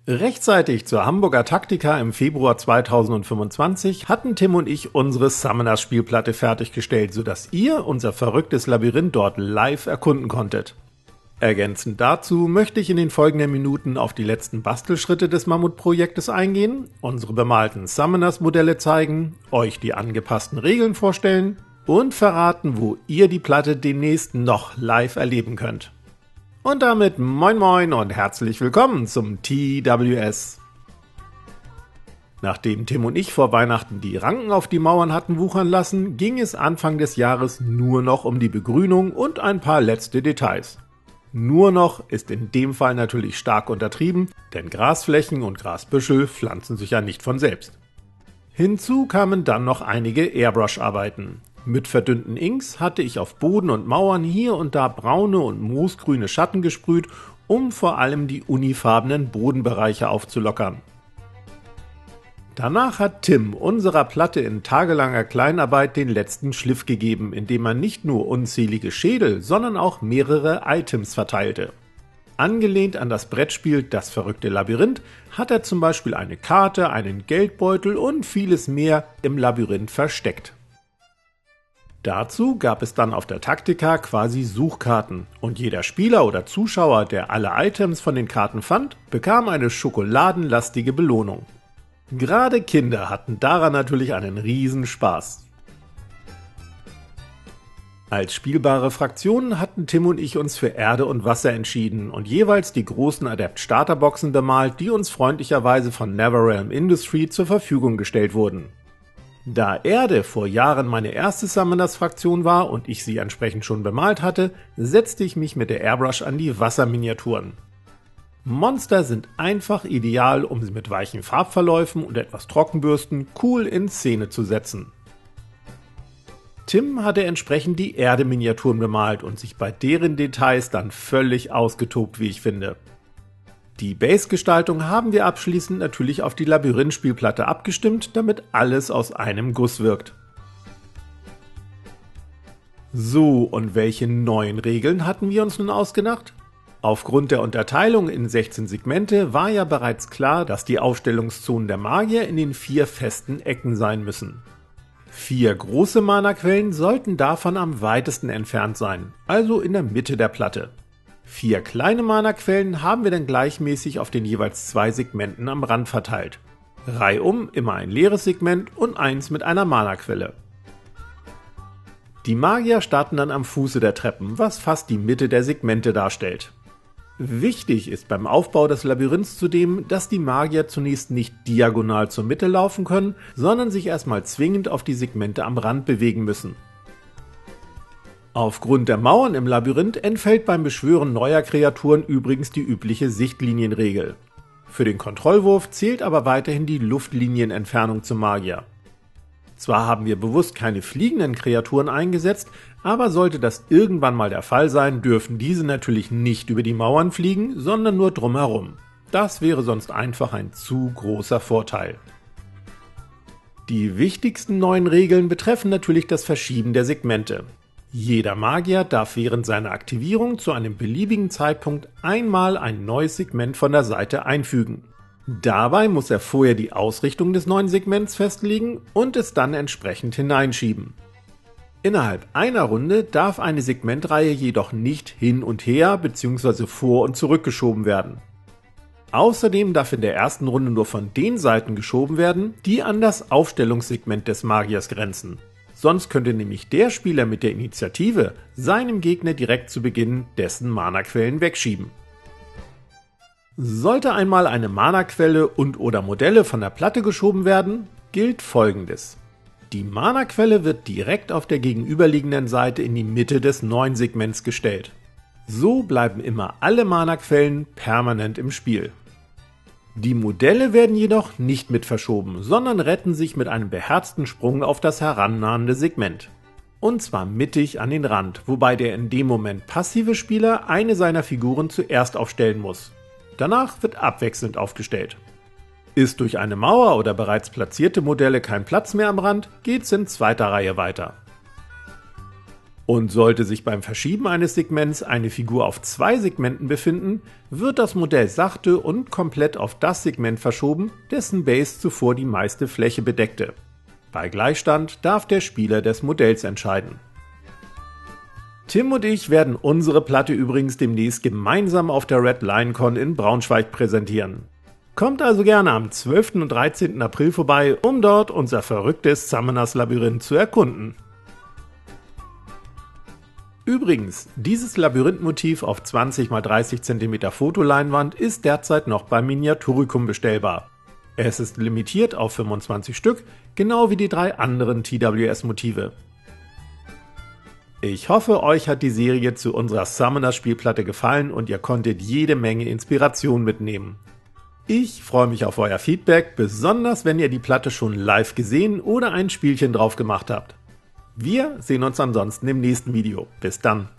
Rechtzeitig zur Hamburger Taktika im Februar 2025 hatten Tim und ich unsere Summoners-Spielplatte fertiggestellt, sodass ihr unser verrücktes Labyrinth dort live erkunden konntet. Ergänzend dazu möchte ich in den folgenden Minuten auf die letzten Bastelschritte des Mammut-Projektes eingehen, unsere bemalten Summoners-Modelle zeigen, euch die angepassten Regeln vorstellen und verraten, wo ihr die Platte demnächst noch live erleben könnt. Und damit moin moin und herzlich willkommen zum TWS. Nachdem Tim und ich vor Weihnachten die Ranken auf die Mauern hatten wuchern lassen, ging es Anfang des Jahres nur noch um die Begrünung und ein paar letzte Details. Nur noch ist in dem Fall natürlich stark untertrieben, denn Grasflächen und Grasbüschel pflanzen sich ja nicht von selbst. Hinzu kamen dann noch einige Airbrush-Arbeiten. Mit verdünnten Inks hatte ich auf Boden und Mauern hier und da braune und moosgrüne Schatten gesprüht, um vor allem die unifarbenen Bodenbereiche aufzulockern. Danach hat Tim unserer Platte in tagelanger Kleinarbeit den letzten Schliff gegeben, indem er nicht nur unzählige Schädel, sondern auch mehrere Items verteilte. Angelehnt an das Brettspiel Das verrückte Labyrinth hat er zum Beispiel eine Karte, einen Geldbeutel und vieles mehr im Labyrinth versteckt. Dazu gab es dann auf der Taktika quasi Suchkarten und jeder Spieler oder Zuschauer, der alle Items von den Karten fand, bekam eine schokoladenlastige Belohnung. Gerade Kinder hatten daran natürlich einen Riesenspaß. Als spielbare Fraktionen hatten Tim und ich uns für Erde und Wasser entschieden und jeweils die großen Adept-Starterboxen bemalt, die uns freundlicherweise von NetherRealm Industry zur Verfügung gestellt wurden. Da Erde vor Jahren meine erste Summoners-Fraktion war und ich sie entsprechend schon bemalt hatte, setzte ich mich mit der Airbrush an die Wasserminiaturen. Monster sind einfach ideal, um sie mit weichen Farbverläufen und etwas Trockenbürsten cool in Szene zu setzen. Tim hatte entsprechend die Erde-Miniaturen bemalt und sich bei deren Details dann völlig ausgetobt, wie ich finde. Die Base-Gestaltung haben wir abschließend natürlich auf die Labyrinth-Spielplatte abgestimmt, damit alles aus einem Guss wirkt. So, und welche neuen Regeln hatten wir uns nun ausgedacht? Aufgrund der Unterteilung in 16 Segmente war ja bereits klar, dass die Aufstellungszonen der Magier in den 4 festen Ecken sein müssen. 4 große Mana-Quellen sollten davon am weitesten entfernt sein, also in der Mitte der Platte. 4 kleine Mana-Quellen haben wir dann gleichmäßig auf den jeweils 2 Segmenten am Rand verteilt. Reihum immer ein leeres Segment und eins mit einer Mana-Quelle. Die Magier starten dann am Fuße der Treppen, was fast die Mitte der Segmente darstellt. Wichtig ist beim Aufbau des Labyrinths zudem, dass die Magier zunächst nicht diagonal zur Mitte laufen können, sondern sich erstmal zwingend auf die Segmente am Rand bewegen müssen. Aufgrund der Mauern im Labyrinth entfällt beim Beschwören neuer Kreaturen übrigens die übliche Sichtlinienregel. Für den Kontrollwurf zählt aber weiterhin die Luftlinienentfernung zum Magier. Zwar haben wir bewusst keine fliegenden Kreaturen eingesetzt, aber sollte das irgendwann mal der Fall sein, dürfen diese natürlich nicht über die Mauern fliegen, sondern nur drumherum. Das wäre sonst einfach ein zu großer Vorteil. Die wichtigsten neuen Regeln betreffen natürlich das Verschieben der Segmente. Jeder Magier darf während seiner Aktivierung zu einem beliebigen Zeitpunkt einmal ein neues Segment von der Seite einfügen. Dabei muss er vorher die Ausrichtung des neuen Segments festlegen und es dann entsprechend hineinschieben. Innerhalb einer Runde darf eine Segmentreihe jedoch nicht hin und her bzw. vor und zurück geschoben werden. Außerdem darf in der ersten Runde nur von den Seiten geschoben werden, die an das Aufstellungssegment des Magiers grenzen. Sonst könnte nämlich der Spieler mit der Initiative seinem Gegner direkt zu Beginn dessen Mana-Quellen wegschieben. Sollte einmal eine Mana-Quelle und/oder Modelle von der Platte geschoben werden, gilt Folgendes. Die Mana-Quelle wird direkt auf der gegenüberliegenden Seite in die Mitte des neuen Segments gestellt. So bleiben immer alle Mana-Quellen permanent im Spiel. Die Modelle werden jedoch nicht mit verschoben, sondern retten sich mit einem beherzten Sprung auf das herannahende Segment. Und zwar mittig an den Rand, wobei der in dem Moment passive Spieler eine seiner Figuren zuerst aufstellen muss. Danach wird abwechselnd aufgestellt. Ist durch eine Mauer oder bereits platzierte Modelle kein Platz mehr am Rand, geht's in zweiter Reihe weiter. Und sollte sich beim Verschieben eines Segments eine Figur auf 2 Segmenten befinden, wird das Modell sachte und komplett auf das Segment verschoben, dessen Base zuvor die meiste Fläche bedeckte. Bei Gleichstand darf der Spieler des Modells entscheiden. Tim und ich werden unsere Platte übrigens demnächst gemeinsam auf der Red Lion Con in Braunschweig präsentieren. Kommt also gerne am 12. und 13. April vorbei, um dort unser verrücktes Summoners Labyrinth zu erkunden. Übrigens, dieses Labyrinthmotiv auf 20 x 30 cm Fotoleinwand ist derzeit noch beim Miniaturicum bestellbar. Es ist limitiert auf 25 Stück, genau wie die 3 anderen TWS-Motive. Ich hoffe, euch hat die Serie zu unserer Summoners-Spielplatte gefallen und ihr konntet jede Menge Inspiration mitnehmen. Ich freue mich auf euer Feedback, besonders wenn ihr die Platte schon live gesehen oder ein Spielchen drauf gemacht habt. Wir sehen uns ansonsten im nächsten Video. Bis dann!